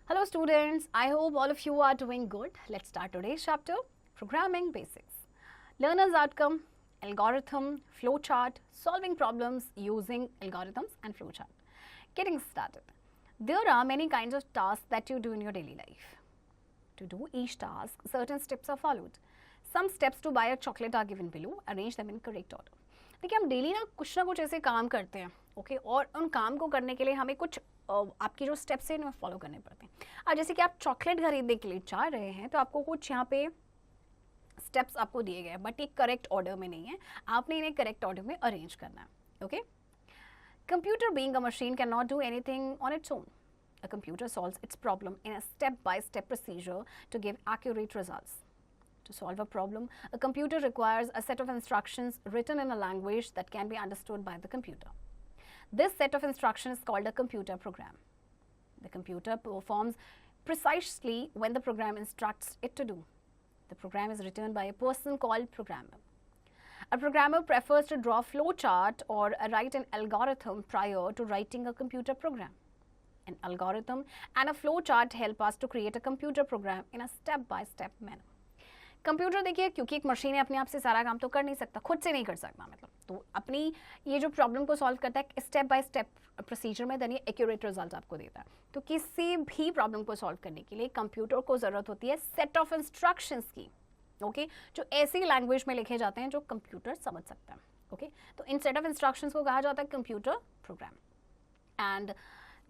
Hello students, I hope all of you are doing good. Let's start today's chapter, Programming Basics. Learner's outcome, algorithm, flowchart, solving problems using algorithms and flowchart. Getting started. There are many kinds of tasks that you do in your daily life. To do each task, certain steps are followed. Some steps to buy a chocolate are given below. Arrange them in correct order. देखिए हम daily ना कुछ ऐसे काम करते हैं okay और उन काम को करने के लिए हमें कुछ आपकी जो स्टेप्स हैं इन्हें फॉलो करने पड़ते हैं। अब जैसे कि आप चॉकलेट खरीदने के लिए जा रहे हैं तो आपको कुछ यहाँ पे स्टेप्स आपको दिए गए हैं बट ये करेक्ट ऑर्डर में नहीं है, आपने इन्हें करेक्ट ऑर्डर में अरेंज करना है। Okay, computer being a machine can not do anything on its own. A computer solves its problem in a step-by-step procedure to give accurate results. To solve a problem, a computer requires a set of instructions written in a language that can be understood by the computer. This set of instructions is called a computer program. The computer performs precisely when the program instructs it to do. The program is written by a person called programmer. A programmer prefers to draw a flowchart or write an algorithm prior to writing a computer program. An algorithm and a flowchart help us to create a computer program in a step-by-step manner. Computer देखिए क्योंकि एक machine है अपने आप से सारा काम तो कर नहीं सकता, खुद से नहीं कर सकता मतलब, तो अपनी ये जो प्रॉब्लम को सॉल्व करता है स्टेप बाय स्टेप प्रोसीजर में देन ये एक्यूरेट रिजल्ट आपको देता है। तो किसी भी प्रॉब्लम को सॉल्व करने के लिए कंप्यूटर को ज़रूरत होती है सेट ऑफ इंस्ट्रक्शंस की, ओके जो ऐसी लैंग्वेज में लिखे जाते हैं जो कंप्यूटर समझ सकता है। ओके, तो इन सेट ऑफ इंस्ट्रक्शंस को कहा जाता है कंप्यूटर प्रोग्राम। एंड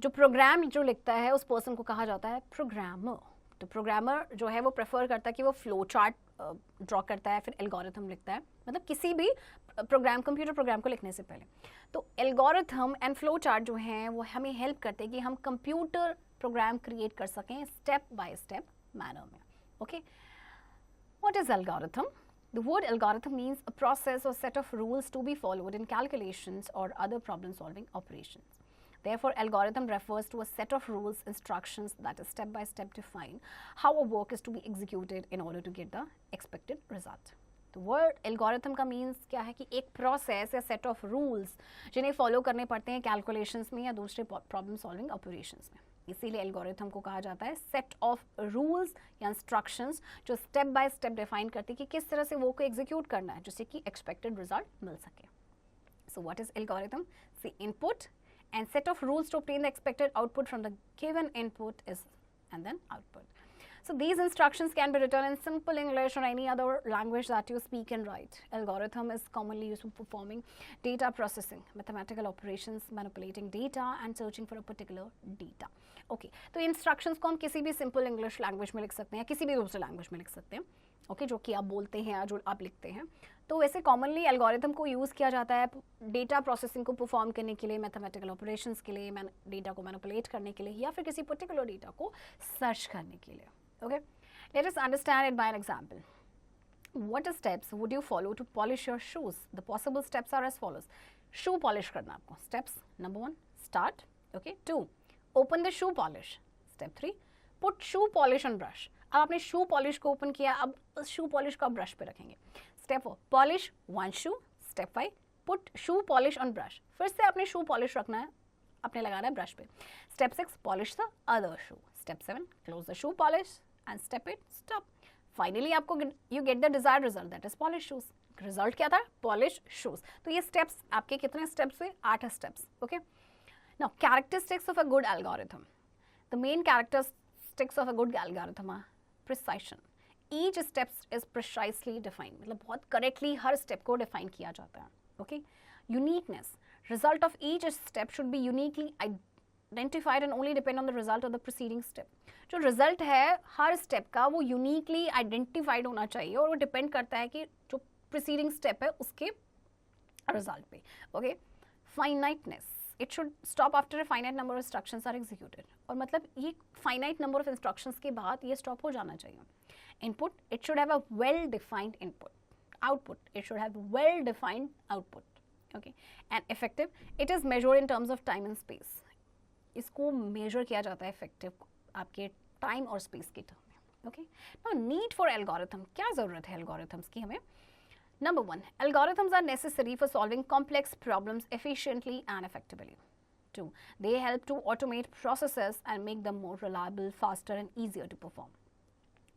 जो प्रोग्राम जो लिखता है उस पर्सन को कहा जाता है प्रोग्रामर। तो प्रोग्रामर जो है वो प्रेफर करता है कि वो फ्लो चार्ट ड्रॉ करता है, फिर एल्गोरिथम लिखता है, मतलब किसी भी प्रोग्राम कंप्यूटर प्रोग्राम को लिखने से पहले। तो एल्गोरिथम एंड फ्लो चार्ट जो हैं वो हमें हेल्प करते हैं कि हम कंप्यूटर प्रोग्राम क्रिएट कर सकें स्टेप बाय स्टेप मैनर में। Okay, what is algorithm? The word algorithm means a process or set of rules to be followed in calculations or other problem-solving operations. Therefore, algorithm refers to a set of rules, instructions that is step by step define how a work is to be executed in order to get the expected result. The word algorithm का means क्या है कि एक process या set of rules जिन्हें follow करने पड़ते हैं calculations में या दूसरे problem solving operations में, इसीलिए algorithm को कहा जाता है set of rules या instructions जो step by step define करती है कि किस तरह से वो को execute करना है जिससे कि expected result मिल सके. So what is algorithm? See, input and set of rules to obtain the expected output from the given input is and then output. So these instructions can be written in simple English or any other language that you speak and write. Algorithm is commonly used for performing data processing, mathematical operations, manipulating data and searching for a particular data. Okay, तो instructions को हम किसी भी simple English language में लिख सकते हैं, किसी भी दूसरे language में लिख सकते हैं, ओके जो कि आप बोलते हैं या जो आप लिखते हैं। तो वैसे कॉमनली एल्गोरिथम को यूज़ किया जाता है डेटा प्रोसेसिंग को परफॉर्म करने के लिए, मैथमेटिकल ऑपरेशंस के लिए, डेटा को मैनिपुलेट करने के लिए या फिर किसी पर्टिकुलर डेटा को सर्च करने के लिए। Okay, let us understand it by an example. What steps would you follow to polish your shoes? The possible steps are as follows. Shoe polish करना आपको. Steps number 1 start. Okay, 2 open the shoe polish. Step 3 put shoe polish on brush. अब आपने shoe polish को open किया, अब उस shoe polish को आप ब्रश पे रखेंगे. Step 4 polish 1 shoe. Step 5 put shoe polish on brush. फिर से आपने शू पॉलिश रखना है, आपने लगाना है ब्रश पे. Step 6 polish the other shoe. Step 7 close the shoe polish and step 8 stop. Finally आपको you get the desired result that is polish shoes. Result क्या था? Polish shoes. तो ये स्टेप्स आपके कितने स्टेप्स हुए? 8 steps. Okay, now characteristics of a good algorithm. The main characteristics of a good algorithm are precision. Each steps is precisely defined, मतलब बहुत correctly हर step को डिफाइन किया जाता है. Okay, uniqueness. Result of each step should be uniquely identified and only depend on the result of the preceding step. जो result है हर step का वो यूनिकली आइडेंटिफाइड होना चाहिए और वो डिपेंड करता है कि जो प्रीसीडिंग स्टेप है उसके रिजल्ट पे. Okay, finiteness. It should stop after a finite number of instructions are executed. और मतलब ये finite number of instructions के बाद ये stop हो जाना चाहिए. Input, it should have a well-defined input. Output, it should have well-defined output. Okay, and effective, it is measured in terms of time and space. इसको measure किया जाता है effective आपके time और space के term में. Okay, now need for algorithm. क्या ज़रूरत है algorithms की हमें? Number 1, algorithms are necessary for solving complex problems efficiently and effectively. 2. They help to automate processes and make them more reliable, faster, and easier to perform.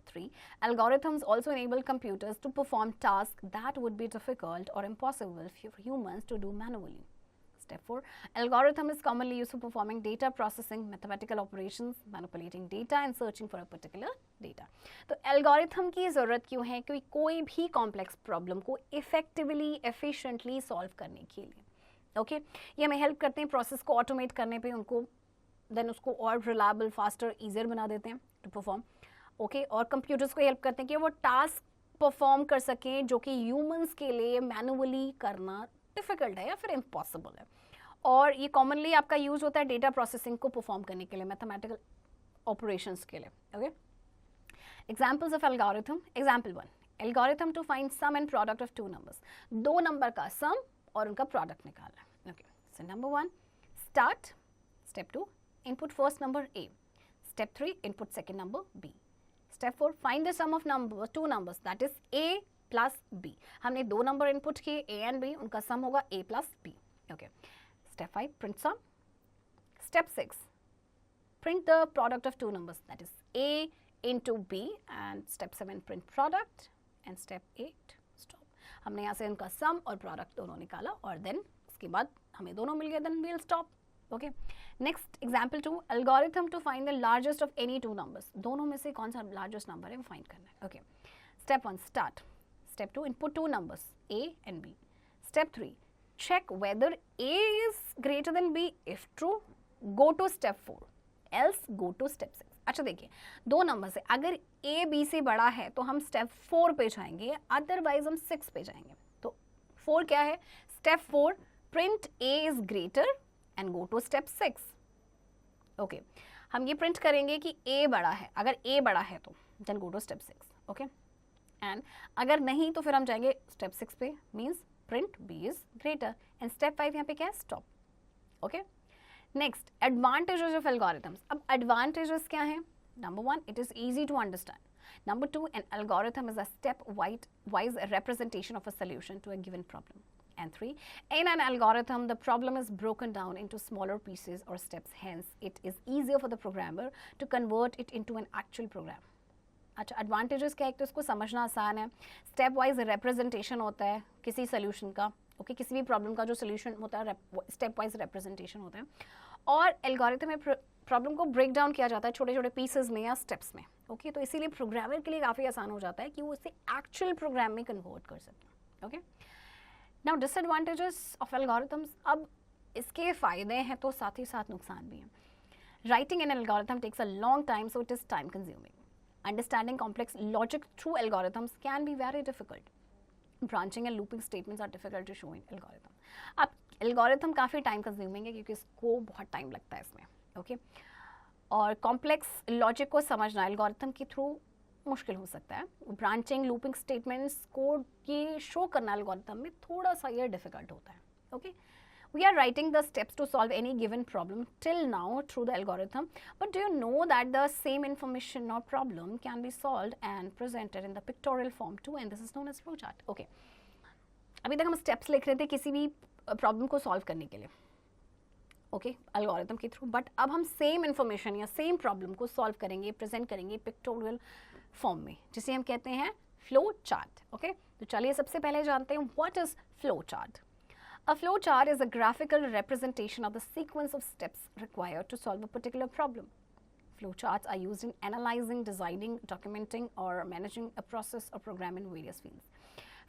3. Algorithms also enable computers to perform tasks that would be difficult or impossible for humans to do manually. Step 4. Algorithm is commonly used for performing data processing, mathematical operations, manipulating data and searching for a particular data. तो algorithm की ज़रूरत क्यों है? क्योंकि कोई भी complex problem को effectively, efficiently solve करने के लिए. Okay? ये हमें help करते हैं process को automate करने पे, उनको then उसको और reliable, faster, easier बना देते हैं to perform. Okay? और computers को help करते हैं कि वो task perform कर सकें जो कि humans के लिए manually करना difficult है या फिर impossible है. और ये कॉमनली आपका यूज होता है डेटा प्रोसेसिंग को परफॉर्म करने के लिए, मैथमेटिकल ऑपरेशंस के लिए. Okay, examples of algorithm. Example 1, algorithm to find sum and product of 2 numbers. 2 number का सम और उनका प्रोडक्ट निकालना है. Okay, so number 1, start. Step 2, input first number A. Step 3, input second number B. Step 4, find the sum of number 2 numbers that is A plus B. हमने 2 number input किए A and B, उनका sum होगा A plus B. Okay, Step 5, print sum. Step 6, print the product of 2 numbers, that is A into B. And step 7, print product. And step 8, stop. हमने यहाँ से उनका sum और product दोनों निकाला और then उसके बाद हमें दोनों मिल गए, then we'll stop. Okay. Next, example 2, algorithm to find the largest of any 2 numbers. दोनों में से कौन सा largest number है वो find करना है. Okay. Step 1, start. Step 2, input 2 numbers, A and B. Step 3, check whether A is greater than B. If true, go to step 4. Else go to step 6. अच्छा देखिए, 2 नंबर से अगर A B से बड़ा है तो हम step 4 पे जाएंगे, अदरवाइज हम 6 पे जाएंगे. तो 4 क्या है? Step 4, print A is greater and go to step 6. Okay, हम ये प्रिंट करेंगे कि A बड़ा है. अगर A बड़ा है तो then go to step 6. Okay, and अगर नहीं तो फिर हम जाएंगे step 6 पे, means print B is greater. And step 5 यहाँ पे क्या है? Stop. Okay. Next, advantages of algorithms. अब advantages क्या हैं? Number 1, it is easy to understand. Number 2, an algorithm is a step-wise representation of a solution to a given problem. And 3, in an algorithm, the problem is broken down into smaller pieces or steps. Hence, it is easier for the programmer to convert it into an actual program. अच्छा, advantages क्या है? तो इसको समझना आसान है. Step wise representation होता है किसी सोल्यूशन का. ओके, किसी भी प्रॉब्लम का जो सोल्यूशन होता है स्टेप वाइज रिप्रेजेंटेशन होता है. और एल्गोरिथम में प्रॉब्लम को ब्रेक डाउन किया जाता है छोटे छोटे पीसेस में या स्टेप्स में. ओके, तो इसीलिए प्रोग्रामर के लिए काफ़ी आसान हो जाता है कि वो इसे एक्चुअल प्रोग्राम में कन्वर्ट कर सकते हैं. Okay, now disadvantages of algorithms. अब इसके फ़ायदे हैं तो साथ ही साथ नुकसान भी हैं. Writing an algorithm takes a long time, so it is time consuming. Understanding complex logic through algorithms can be very difficult. Branching and looping statements are difficult to show in algorithm. अब algorithm काफ़ी time consuming है क्योंकि इसको बहुत time लगता है इसमें. Okay? और complex logic को समझना algorithm के through मुश्किल हो सकता है. Branching, looping statements को ये show करना algorithm में थोड़ा सा ये difficult होता है. Okay? We are writing the steps to solve any given problem till now through the algorithm. But do you know that the same information or problem can be solved and presented in the pictorial form too, and this is known as flowchart. Okay. अभी तक हम steps लिख रहे थे किसी भी problem को solve करने के लिए. Okay, algorithm के through. But अब हम same information या same problem को solve करेंगे, present करेंगे pictorial form में, जिसे हम कहते हैं flowchart. Okay. तो चलिए सबसे पहले जानते हैं what is flowchart. A flowchart is a graphical representation of the sequence of steps required to solve a particular problem. Flowcharts are used in analyzing, designing, documenting, or managing a process or program in various fields.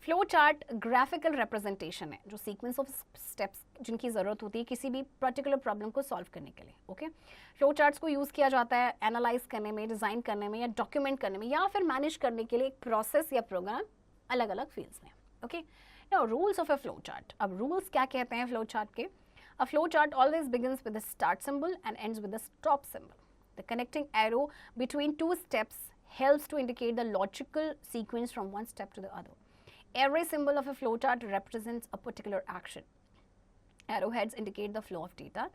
Flowchart graphical representation है जो sequence of steps जिनकी ज़रूरत होती है किसी भी particular problem को solve करने के लिए. Okay? Flowcharts को use किया जाता है analyze करने में, design करने में या document करने में या फिर manage करने के लिए एक process या program अलग-अलग fields में. Okay? Now, rules of a flowchart. अब rules क्या कहते हैं flowchart के? A flowchart always begins with the start symbol and ends with the stop symbol. The connecting arrow between two steps helps to indicate the logical sequence from one step to the other. Every symbol of a flowchart represents a particular action. Arrowheads indicate the flow of data.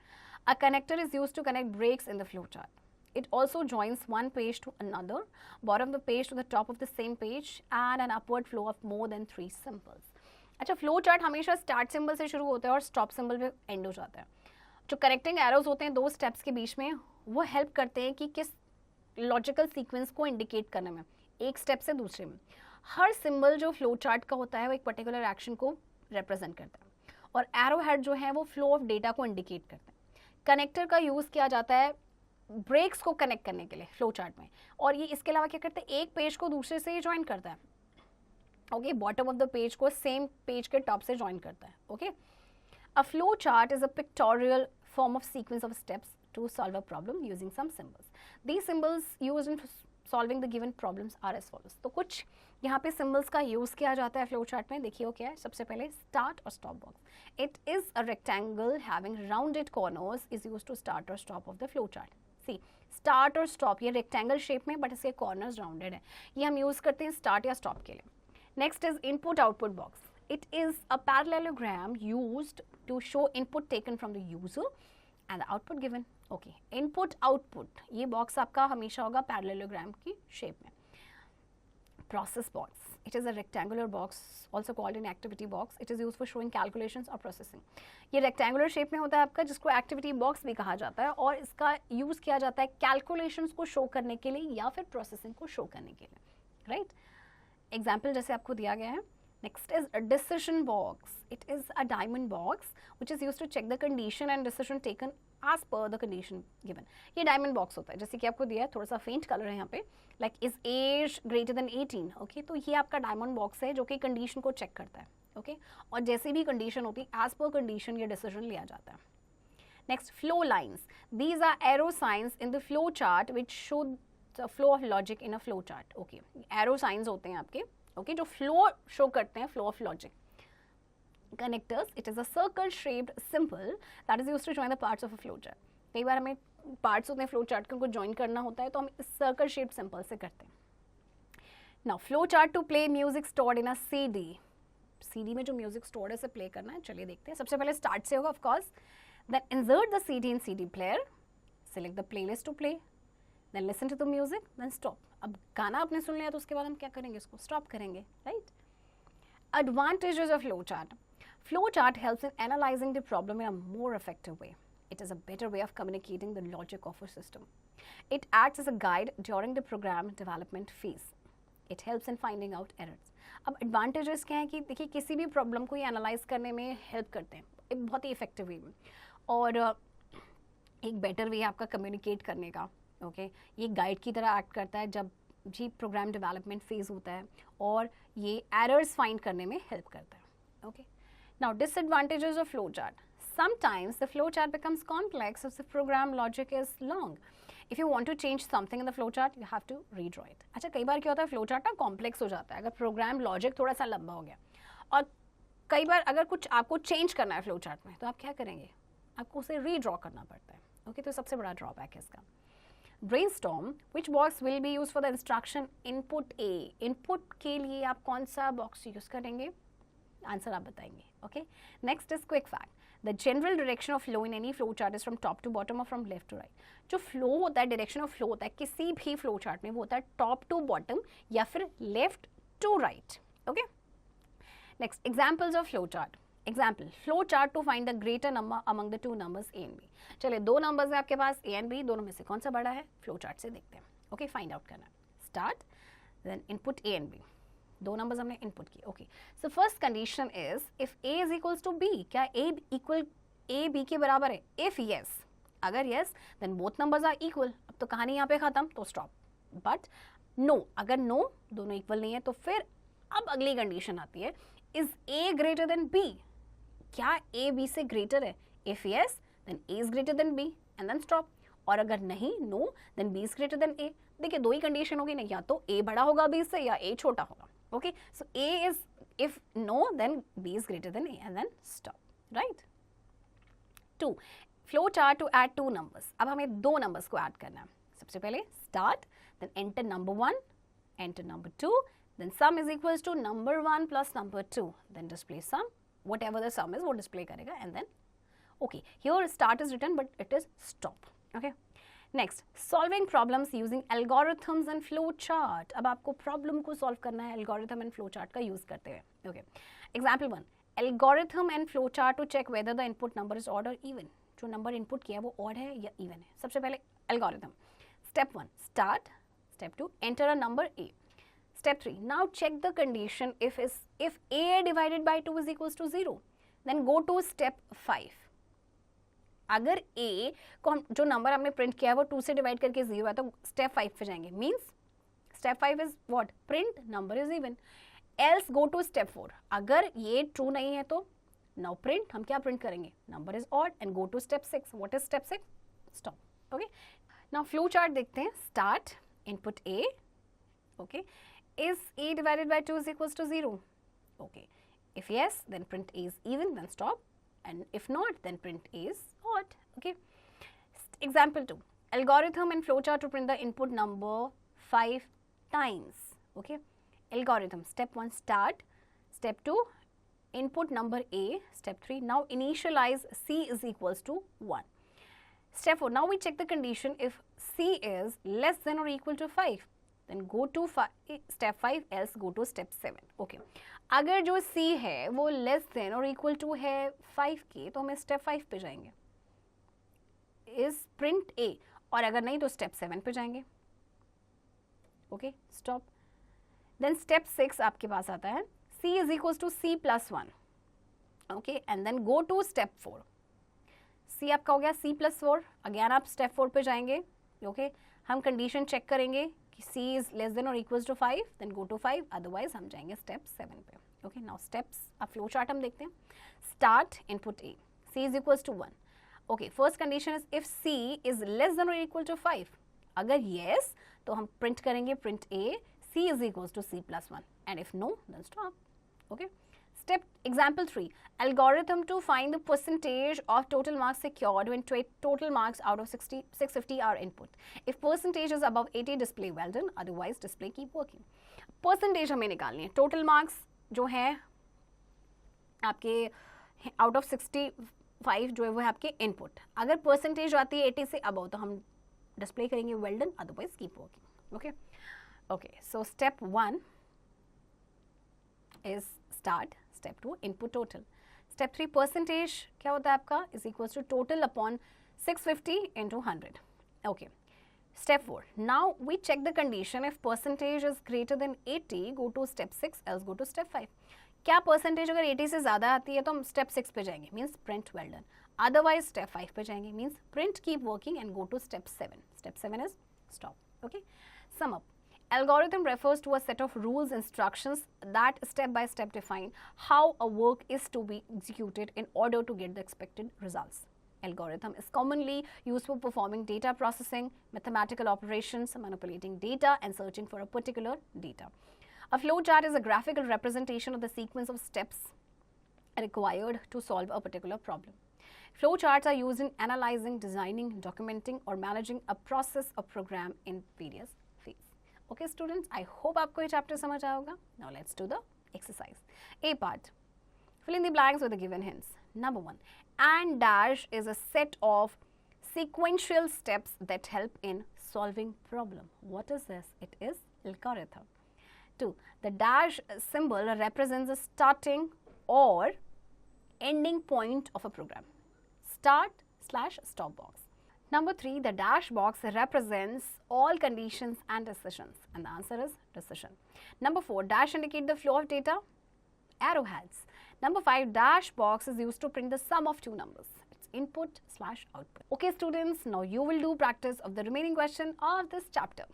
A connector is used to connect breaks in the flowchart. It also joins one page to another, bottom of the page to the top of the same page, and an upward flow of more than 3 symbols. अच्छा, flow chart हमेशा start symbol से शुरू होता है और stop symbol पे and हो जाता है. जो कनेक्टिंग एरोज होते हैं दो स्टेप्स के बीच में, वो हेल्प करते हैं कि किस लॉजिकल सीक्वेंस को इंडिकेट करने में, एक स्टेप से दूसरे में। हर सिंबल जो फ्लो चार्ट का होता है वो एक पर्टिकुलर एक्शन को रिप्रेजेंट करता है, और एरो हेड जो है वो फ्लो ऑफ डेटा को इंडिकेट करते हैं। कनेक्टर का यूज़ किया जाता है ब्रेक्स को कनेक्ट करने के लिए फ्लो चार्ट में, और ये इसके अलावा क्या करता है, एक पेज को दूसरे से ज्वाइन करता है। Okay, bottom of the page को सेम पेज के टॉप से ज्वाइन करता है। Okay, a flow chart is a pictorial form of sequence of steps to solve a problem using some symbols. These symbols used in solving the given problems are as follows. तो कुछ यहाँ पे symbols का use किया जाता है flow chart में। देखिए वो क्या है, सबसे पहले start और stop box. It is a rectangle having rounded corners is used to start or stop of the flow chart. See, start और stop ये rectangle shape में, but इसके corners rounded है, ये हम use करते हैं start या stop के लिए। Next is input output box. It is a parallelogram used to show input taken from the user and the output given. Okay, input output ये box आपका हमेशा होगा parallelogram की shape में। Process box. It is a rectangular box, also called an activity box. It is used for showing calculations or processing. ये rectangular shape में होता है आपका, जिसको activity box भी कहा जाता है, और इसका use किया जाता है calculations को show करने के लिए या फिर processing को show करने के लिए, right? Example जैसे आपको दिया गया है। Next is a decision box. It is a diamond box which is used to check the condition and decision taken as per the condition given. ये diamond box होता है, जैसे कि आपको दिया है, थोड़ा सा faint color है यहाँ पे, like is age greater than 18. Okay, तो ये आपका diamond box है जो कि condition को check करता है. Okay, और जैसी भी condition होती है as per condition ये decision लिया जाता है. Next, flow lines. These are arrow signs in the flow chart which show the flow of logic in a flow chart. Okay, arrow signs होते हैं आपके, okay, जो flow show करते हैं, flow of logic. Connectors, it is a circle shaped symbol that is used to join the parts of a flow chart. कई बार हमें parts होते हैं flow chart के, उनको join करना होता है, तो हम इस circle shaped symbol से करते हैं. Now, flow chart to play music stored in a CD. CD में जो music stored है, इसे play करना है, चलिए देखते हैं. सबसे पहले start से होगा, of course. Then insert the CD in CD player. Select the playlist to play. Then listen to the music. Then stop. अब गाना आपने सुन लिया तो उसके बाद हम क्या करेंगे, इसको stop करेंगे, right? Advantages of flow chart. Flow chart helps in analyzing the problem in a more effective way. It is a better way of communicating the logic of a system. It acts as a guide during the program development phase. It helps in finding out errors. अब advantages क्या है कि देखिए किसी भी problem को ये analyze करने में help करते हैं, एक बहुत ही effective way में, और एक better way आपका communicate करने का, okay? ये guide की तरह act करता है जब जी program development phase होता है, और ये errors find करने में help करता है, okay? Now, disadvantages of flowchart. Sometimes the flowchart becomes complex if the program logic is long. If you want to change something in the flowchart, you have to redraw it. अच्छा, कई बार क्या होता है, flowchart ना complex हो जाता है अगर program logic थोड़ा सा लंबा हो गया, और कई बार अगर कुछ आपको change करना है flowchart में, तो आप क्या करेंगे, आपको उसे redraw करना पड़ता है, okay? तो सबसे बड़ा drawback है इसका. Brainstorm, which box will be used for the instruction input A? Input के लिए आप कौन सा box use करेंगे, आंसर आप बताएंगे, okay? Next is quick fact. The general direction of flow in any flow chart is from top to bottom और from left to right. जो फ्लो होता है, डायरेक्शन ऑफ फ्लो होता है किसी भी फ्लो चार्ट में, वो होता है टॉप टू बॉटम या फिर left to right, okay? Next, examples of flow chart. Example, flow chart to find the greater number among the two numbers A and B. चलिए, दो नंबर्स है आपके पास, ए एंड बी, दोनों में से कौन सा बड़ा है, फ्लो चार्ट से देखते हैं, ओके? फाइंड आउट करना. Start, then input A and B. दो नंबर्स हमने इनपुट किए, okay? So first condition is if A is equals to B. क्या ए बी के बराबर है? इफ यस, अगर yes then both numbers are equal. अब तो कहानी यहाँ पे खत्म, तो स्टॉप. बट नो, अगर नो दोनों इक्वल नहीं है तो फिर अब अगली कंडीशन आती है, is A greater than B. क्या ए बी से ग्रेटर है? If yes then A is greater than B and then stop. और अगर नहीं, no, then B is greater than A. देखिए दो ही कंडीशन होगी ना, या तो ए बड़ा होगा बी से या ए छोटा होगा. Okay, so A is, if no, then B is greater than A and then stop, right? 2. Flow chart to add two numbers. अब हमें दो numbers को add करना है. सबसे पहले start, then enter number 1, enter number 2, then sum is equals to number 1 plus number 2. Then display sum, whatever the sum is वो display करेगा and then, okay, here start is written but it is stop, okay? Next, solving problems using algorithms and flow chart. अब आपको problem को solve करना है algorithm and flow chart का use करते हुए, okay? Example 1, algorithm and flow chart to check whether the input number is odd or even. जो number input किया है वो ऑड है या इवन है. सबसे पहले algorithm. Step 1 start. Step 2 enter a number a. Step 3 now check the condition if a divided by 2 is equals to 0. Then go to step 5. अगर a को हम जो नंबर हमने प्रिंट किया है वो 2 से डिवाइड करके 0 है तो स्टेप 5 पे जाएंगे. Means step 5 is what? Print number is even. Else go to step 4. अगर ये ट्रू नहीं है तो नाउ प्रिंट, हम क्या प्रिंट करेंगे? Number is odd. And go to step 6. What is step 6? Stop. Okay, now flow chart देखते हैं. Start, input a. Okay, is a divided by 2 is equals to 0? Okay, if yes, then print a is even, then stop, and if not, then print a is odd. Okay, example 2, algorithm and flowchart to print the input number 5 times. Okay, algorithm. Step 1 start. Step 2 input number a. Step 3 now initialize c is equals to 1. Step 4 now we check the condition if c is less than or equal to 5. Then go to step 5, else go to step 7. Okay, अगर जो c है वो less than और equal to है 5 के तो हम step 5 पे जाएंगे. Is print a. और अगर नहीं तो स्टेप 7 पे जाएंगे. Okay, stop. देन स्टेप 6 आपके पास आता है c is equal to c plus 1. Okay, and then go to step 4. c आपका हो गया c प्लस 4. अगेन आप स्टेप 4 पे जाएंगे. ओके, हम कंडीशन चेक करेंगे कि c is less than or equals to 5, then go to 5, otherwise हम जाएंगे step 7 पे. Okay, now steps, अब flow chart हम देखते हैं. Start, input a, c is equals to 1. Okay, first condition is if c is less than or equal to 5. अगर yes, तो हम print करेंगे print a, c is equals to c plus 1, and if no, then stop. Okay. Step example 3, algorithm to find the percentage of total marks secured when total marks out of 650 are input. If percentage is above 80, display well done, otherwise display keep working. Percentage हमें निकालनी है. Total marks जो है आपके out of 65 जो है वो है आपके input. अगर percentage आती है 80 से above तो हम display करेंगे well done, otherwise keep working. Okay. Okay, so step 1 is start. Step 2 input total. Step 3 percentage क्या होता है आपका is equals to total upon 650 into 100. Okay. Step 4 now we check the condition if percentage is greater than 80, go to step 6, else go to step 5. क्या percentage अगर 80 से ज़्यादा आती है तो हम step 6 पे जाएंगे, means print well done. Otherwise step 5 पे जाएंगे, means print keep working and go to step 7. Step 7 is stop. Okay. Sum up. Algorithm refers to a set of rules, instructions that step by step define how a work is to be executed in order to get the expected results. Algorithm is commonly used for performing data processing, mathematical operations, manipulating data, and searching for a particular data. A flowchart is a graphical representation of the sequence of steps required to solve a particular problem. Flowcharts are used in analyzing, designing, documenting, or managing a process or program in various phases. Okay students, I hope आपको ये chapter समझ आया होगा. Now let's do the exercise. A part. Fill in the blanks with the given hints. Number 1. And dash is a set of sequential steps that help in solving problem. What is this? It is algorithm. 2. The dash symbol represents the starting or ending point of a program. Start/stop box. Number 3, the dash box represents all conditions and decisions, and the answer is decision. Number 4, dash indicate the flow of data, arrowheads. Number 5, dash box is used to print the sum of two numbers. It's input/output. Okay students, now you will do practice of the remaining question of this chapter.